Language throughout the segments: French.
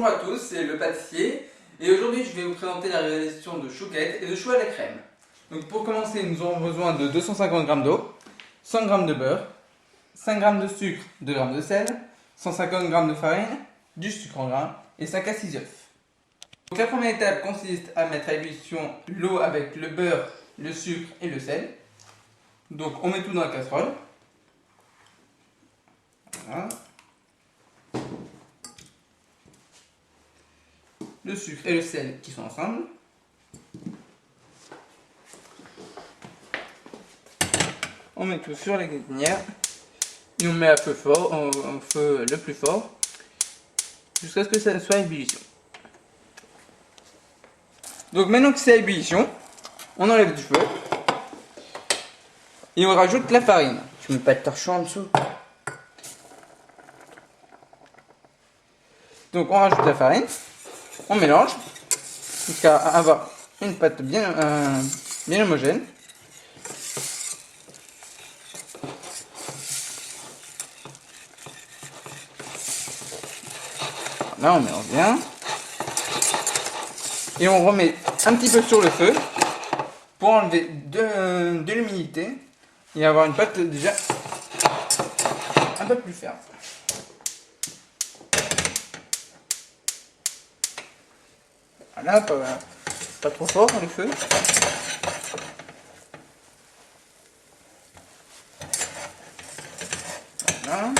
Bonjour à tous, c'est le pâtissier et aujourd'hui je vais vous présenter la réalisation de chouquettes et de choux à la crème. Donc pour commencer, nous aurons besoin de 250 g d'eau, 100 g de beurre, 5 g de sucre, 2 g de sel, 150 g de farine, du sucre en grains et 5 à 6 œufs. Donc la première étape consiste à mettre à ébullition l'eau avec le beurre, le sucre et le sel. Donc on met tout dans la casserole. Voilà. Le sucre et le sel qui sont ensemble. On met tout sur la cuisinière et on met à feu fort, au feu le plus fort, jusqu'à ce que ça soit à ébullition. Donc maintenant que c'est à ébullition, on enlève du feu et on rajoute la farine. Tu mets pas de torchon en dessous? Donc on rajoute la farine, on mélange jusqu'à avoir une pâte bien homogène. Là on mélange bien et on remet un petit peu sur le feu pour enlever de l'humidité et avoir une pâte déjà un peu plus ferme. Voilà, pas trop fort le feu. Voilà.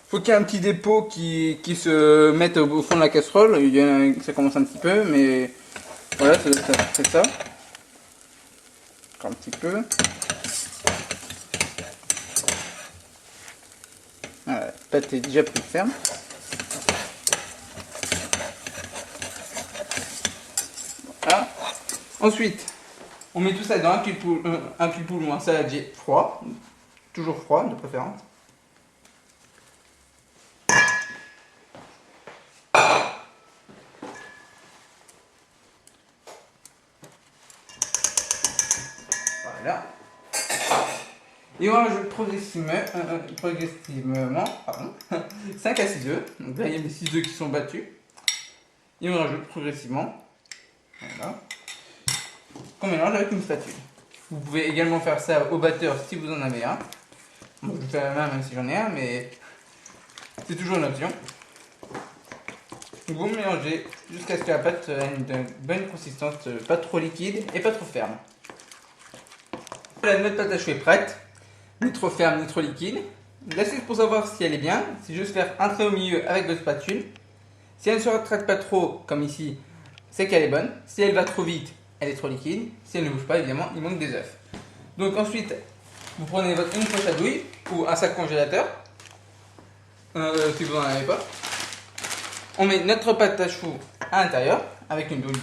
Faut qu'il y ait un petit dépôt qui se mette au fond de la casserole. Ça commence un petit peu, mais voilà, c'est ça. Encore un petit peu. Voilà, la pâte est déjà plus ferme. Voilà. Ensuite, on met tout ça dans un cuis-poule ou un saladier froid, toujours froid de préférence. Voilà. Et on rajoute progressivement 5 à 6 œufs. Donc là il y a les 6 œufs qui sont battus. Et on rajoute progressivement. Voilà. Qu'on mélange avec une spatule. Vous pouvez également faire ça au batteur si vous en avez un. Moi je le fais à la main même si j'en ai un, mais c'est toujours une option. Vous mélangez jusqu'à ce que la pâte ait une bonne consistance, pas trop liquide et pas trop ferme. Voilà, notre pâte à choux est prête, ni trop ferme ni trop liquide. L'astuce pour savoir si elle est bien, c'est juste faire un trait au milieu avec votre spatule. Si elle ne se retraite pas trop, comme ici, c'est qu'elle est bonne. Si elle va trop vite, elle est trop liquide. Si elle ne bouge pas, évidemment, il manque des œufs. Donc ensuite, vous prenez une poche à douille ou un sac congélateur, si vous n'en avez pas. On met notre pâte à choux à l'intérieur avec une douille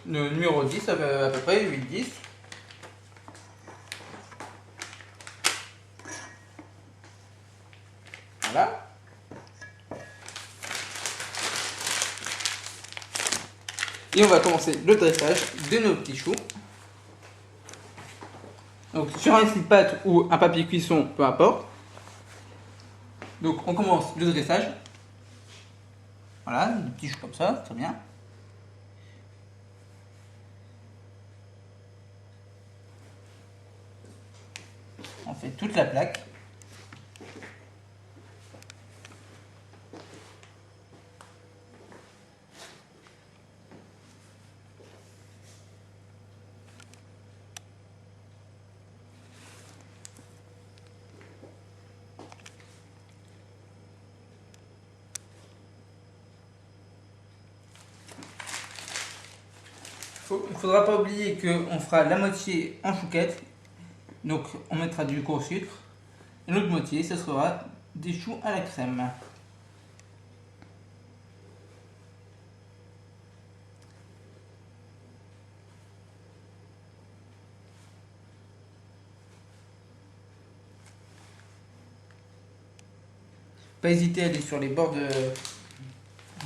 de numéro 10 à peu près, 8-10. Voilà. Et on va commencer le dressage de nos petits choux. Donc sur un slip-pâte ou un papier cuisson, peu importe. Donc on commence le dressage. Voilà, des petits choux comme ça, très bien. On fait toute la plaque. Il ne faudra pas oublier qu'on fera la moitié en chouquette, donc on mettra du gros sucre, et l'autre moitié ce sera des choux à la crème. Pas hésiter à aller sur les bords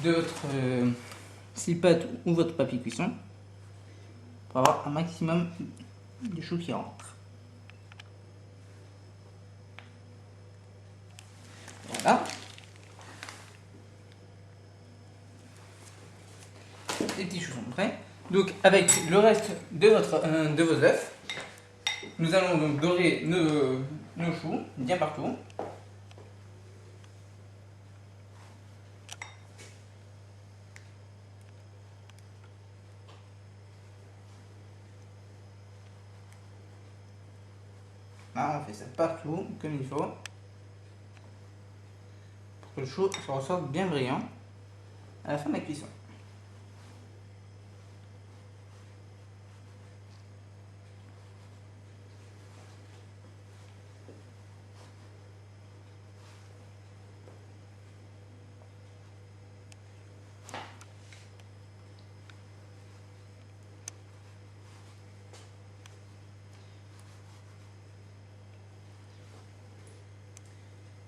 de votre slip-pâte ou votre papier cuisson pour avoir un maximum de choux qui rentrent. Voilà. Les petits choux sont prêts. Donc avec le reste de vos œufs, nous allons donc dorer nos choux bien partout. Là, on fait ça partout comme il faut pour que le chou se ressorte bien brillant à la fin de la cuisson.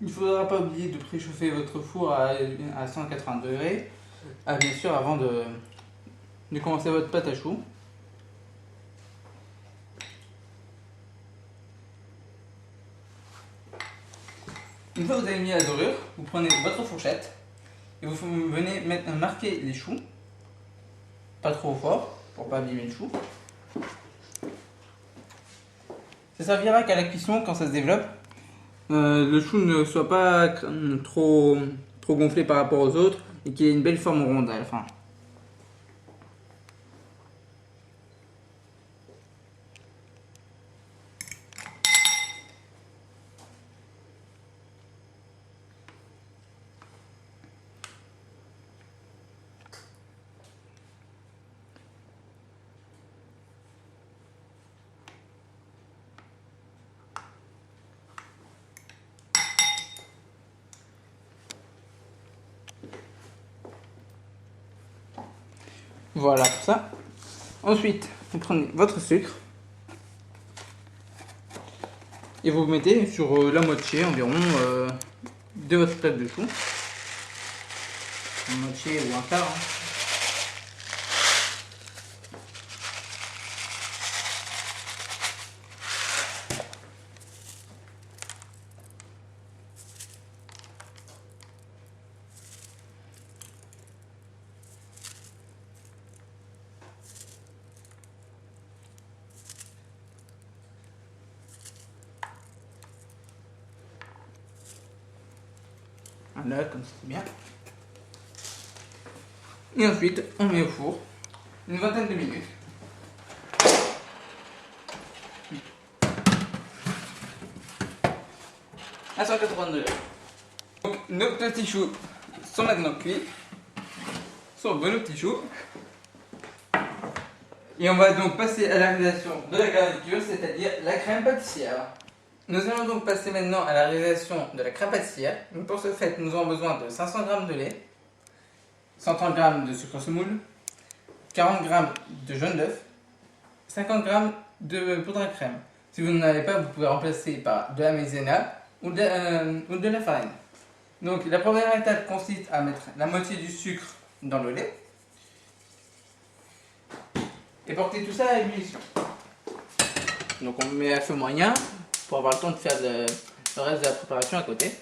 Il ne faudra pas oublier de préchauffer votre four à 180 degrés, bien sûr avant de commencer votre pâte à choux. Une fois que vous avez mis la dorure, vous prenez votre fourchette et vous venez marquer les choux, pas trop fort pour pas abîmer le chou. Ça servira qu'à la cuisson, quand ça se développe, le chou ne soit pas trop gonflé par rapport aux autres et qu'il ait une belle forme ronde à la fin. Voilà pour ça. Ensuite, vous prenez votre sucre et vous mettez sur la moitié environ de votre plaque de chou. Une moitié ou un quart. Là, comme ça c'est bien. Et ensuite, on met au four une vingtaine de minutes. À 180 degrés. Donc, nos petits choux sont maintenant cuits. Sont bons nos petits choux. Et on va donc passer à la réalisation de la garniture, c'est-à-dire la crème pâtissière. Nous allons donc passer maintenant à la réalisation de la crème pâtissière. Donc pour ce fait, nous aurons besoin de 500 g de lait, 130 g de sucre semoule, 40 g de jaune d'œuf, 50 g de poudre à crème. Si vous n'en avez pas, vous pouvez remplacer par de la maïzena ou de la farine. Donc la première étape consiste à mettre la moitié du sucre dans le lait et porter tout ça à l'ébullition. Donc on met à feu moyen pour avoir le temps de faire le reste de la préparation à côté.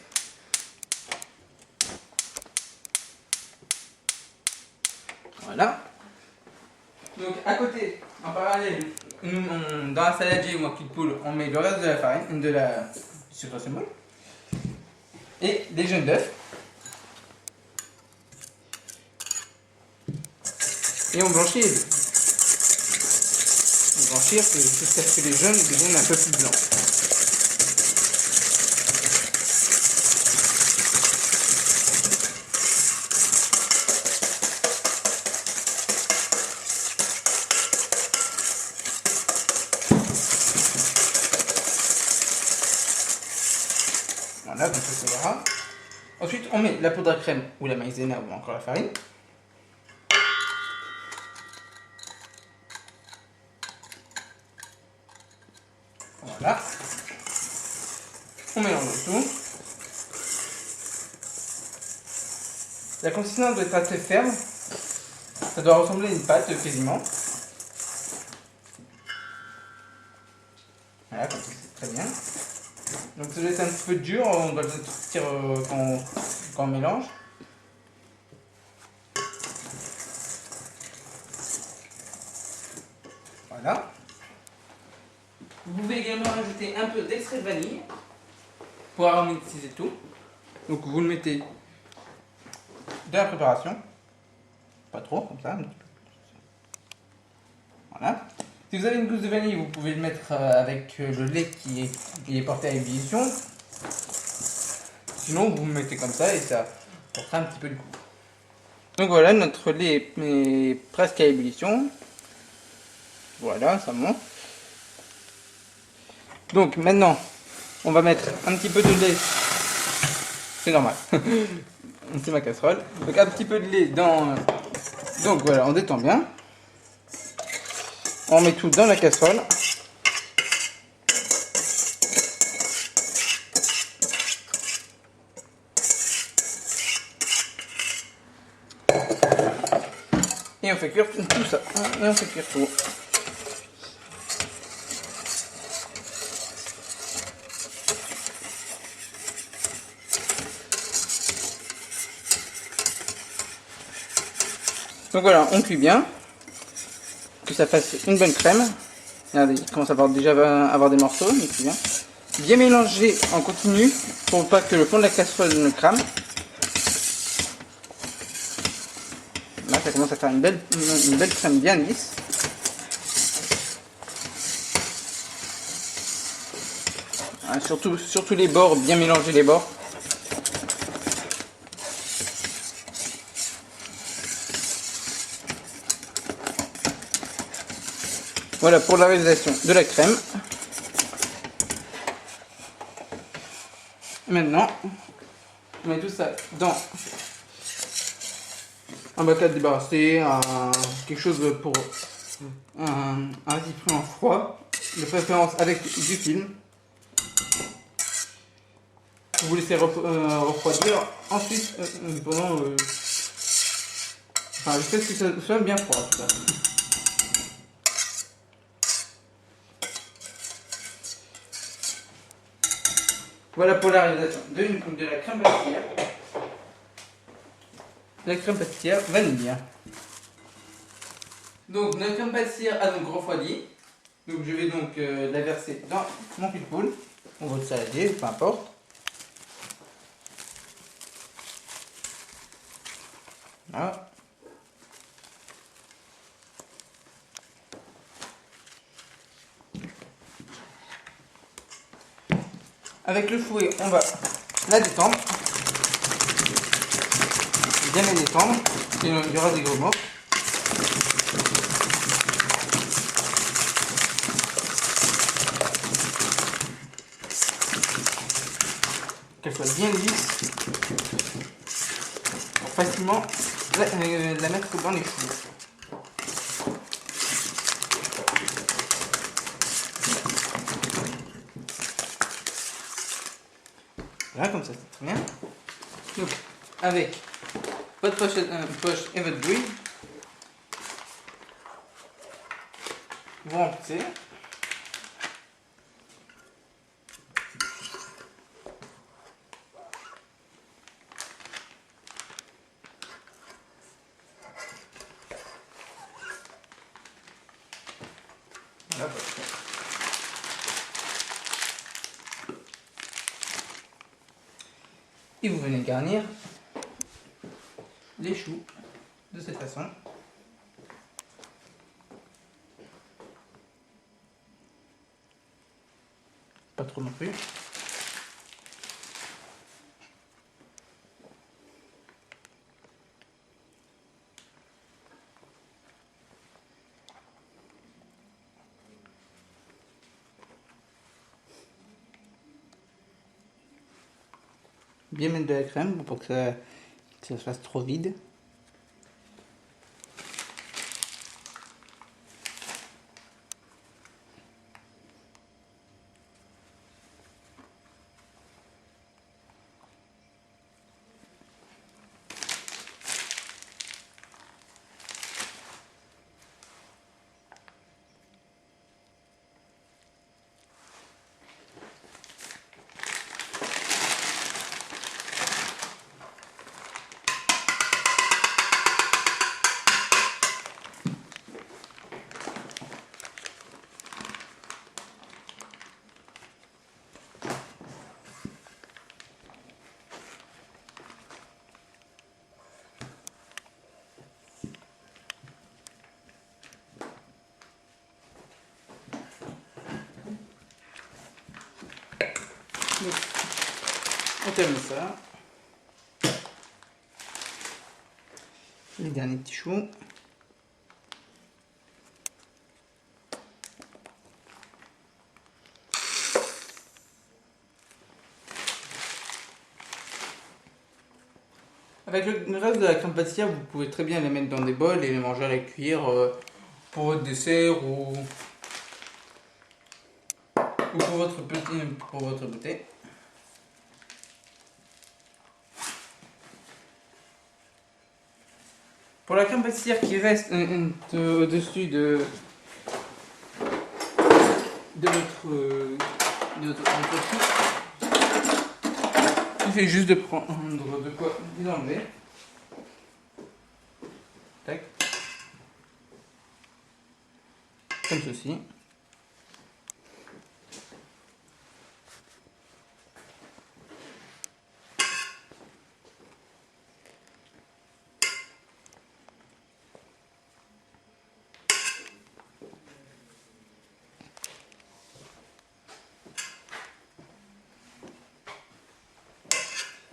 Voilà. Donc à côté, en parallèle, dans la saladier ou en cul de poule, on met le reste de la farine, du sucre semoule et des jaunes d'œufs. Et on blanchit les œufs. On blanchit jusqu'à ce que les jaunes deviennent un peu plus blancs. Voilà, comme ça verra. Ensuite, on met la poudre à crème ou la maïzena ou encore la farine. Voilà. On mélange le tout. La consistance doit être assez ferme. Ça doit ressembler à une pâte quasiment. Voilà, comme ça c'est très bien. Donc ça doit être un petit peu dur, on doit le sortir quand on mélange. Voilà. Vous pouvez également rajouter un peu d'extrait de vanille pour aromatiser tout. Donc vous le mettez de la préparation. Pas trop, comme ça, un petit peu. Voilà. Si vous avez une gousse de vanille, vous pouvez le mettre avec le lait qui est porté à ébullition. Sinon, vous le mettez comme ça et ça portera un petit peu de goût. Donc voilà, notre lait est presque à ébullition. Voilà, ça monte. Donc maintenant, on va mettre un petit peu de lait. C'est normal. C'est ma casserole. Donc un petit peu de lait dans... Donc voilà, on détend bien. On met tout dans la casserole. Et on fait cuire tout ça. Et on fait cuire tout. Donc voilà, on cuit bien. Que ça fasse une bonne crème. Regardez, il commence à déjà avoir des morceaux. Il cuit bien. Bien mélanger en continu pour pas que le fond de la casserole ne crame. Là, ça commence à faire une belle crème bien lisse. Ah, surtout les bords, bien mélanger les bords. Voilà pour la réalisation de la crème. Maintenant, on met tout ça dans un bac débarrassé, quelque chose pour un récipient froid, de préférence avec du film. Vous laissez refroidir. Ensuite, pendant, jusqu'à ce que ça soit bien froid. Tout ça. Voilà pour la réalisation de la crème pâtissière. La crème pâtissière vanille. Donc notre crème pâtissière a donc refroidi. Donc je vais donc la verser dans mon cul de poule ou votre saladier, peu importe. Voilà. Avec le fouet, on va la détendre. Bien la détendre, sinon il y aura des gros morts. Qu'elle soit bien lisse pour facilement la mettre dans les choux. Voilà, comme ça c'est très bien. Donc, avec votre poche et votre bouille, vous remplissez. Voilà, et vous venez garnir les choux de cette façon. Pas trop non plus. Bien mettre de la crème pour que ça se fasse trop vide. Donc, on termine ça. Les derniers petits choux. Avec le reste de la crème pâtissière, vous pouvez très bien les mettre dans des bols et les manger à la cuillère pour votre dessert ou pour votre goûter. Pour la crème pâtissière qui reste au-dessus de notre chou, il suffit juste de prendre de quoi les enlever. Tac. Comme ceci.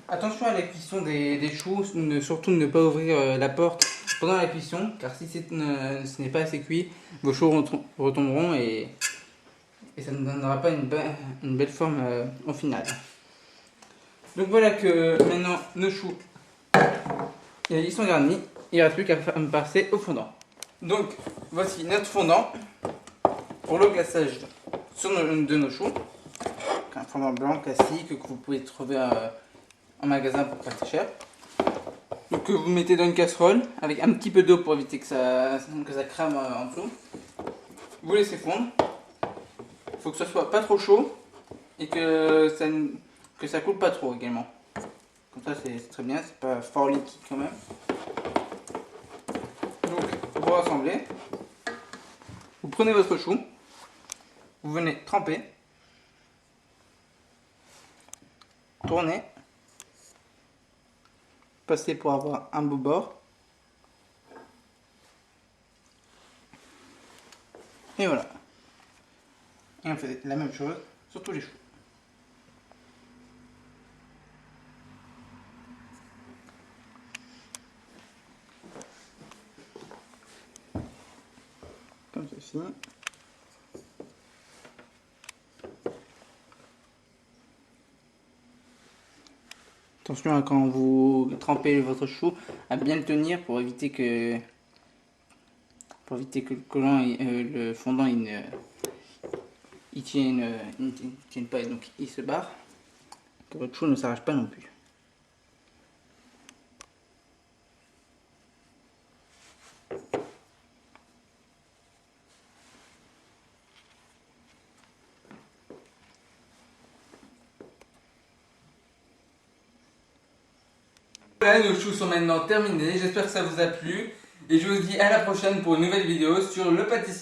Attention à la cuisson des choux, surtout ne pas ouvrir la porte pendant la cuisson, car si ce n'est pas assez cuit, vos choux retomberont et ça ne donnera pas une belle forme au final. Donc voilà que maintenant nos choux ils sont garnis, il ne reste plus qu'à passer au fondant. Donc voici notre fondant pour le glaçage de nos choux. Un fondant blanc classique que vous pouvez trouver en magasin pour pas très cher. Donc vous mettez dans une casserole avec un petit peu d'eau pour éviter que ça crame en dessous. Vous laissez fondre. Il faut que ce soit pas trop chaud et que ça coule pas trop également. Comme ça c'est très bien, c'est pas fort liquide quand même. Donc vous rassemblez. Vous prenez votre chou. Vous venez tremper. Tournez. Passer pour avoir un beau bord. Et voilà. Et on fait la même chose sur tous les choux. Comme ceci. Attention à quand vous trempez votre chou à bien le tenir pour éviter que le collant le fondant il tienne pas et donc il se barre. Que votre chou ne s'arrache pas non plus. Voilà, nos choux sont maintenant terminés, j'espère que ça vous a plu et je vous dis à la prochaine pour une nouvelle vidéo sur le pâtissier.